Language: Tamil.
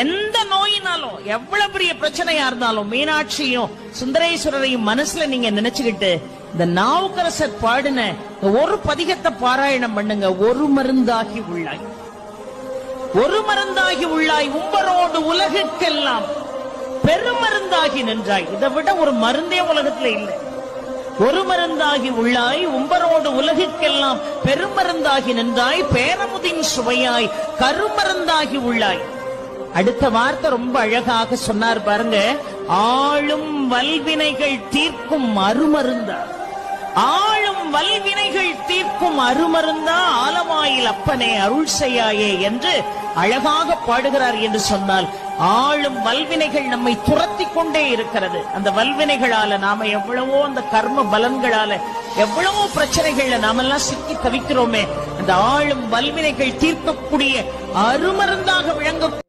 எந்த நோயினாலும் எவ்வளவு பெரிய பிரச்சனையா இருந்தாலும் மீனாட்சியும் சுந்தரேஸ்வரரையும் மனசுல நீங்க நினைச்சுக்கிட்டு இந்த நாவுக்கரசர் பாடின ஒரு பதிகத்தை பாராயணம் பண்ணுங்க. ஒரு மருந்தாகி உள்ளாய், ஒரு மருந்தாகி உள்ளாய், உம்பரோடு உலகுக்கெல்லாம் பெருமருந்தாகி நின்றாய். இதை விட ஒரு மருந்தே உலகத்துல இல்லை. ஒரு மருந்தாகி உள்ளாய், உம்பரோடு உலகுக்கெல்லாம் பெருமருந்தாகி நின்றாய், பேரமுதின் சுவையாய் கருமருந்தாகி உள்ளாய். அடுத்த வார்த்தை ரொம்ப அழகாக சொன்னார் பாருங்க. ஆளும் வல்வினைகள் தீர்க்கும் அருமருந்தா, ஆளும் வல்வினைகள் தீர்க்கும் அருமருந்தா, ஆலமாயில் அப்பனே அருள் செய்யாயே என்று அழகாக பாடுகிறார் என்று சொன்னால், ஆளும் வல்வினைகள் நம்மை துரத்தி கொண்டே இருக்கிறது. அந்த வல்வினைகளால நாம எவ்வளவோ, அந்த கர்ம பலன்களால எவ்வளவோ பிரச்சனைகள்ல நாமெல்லாம் சிக்கி தவிக்கிறோமே. அந்த ஆளும் வல்வினைகள் தீர்க்கக்கூடிய அருமருந்தாக விளங்க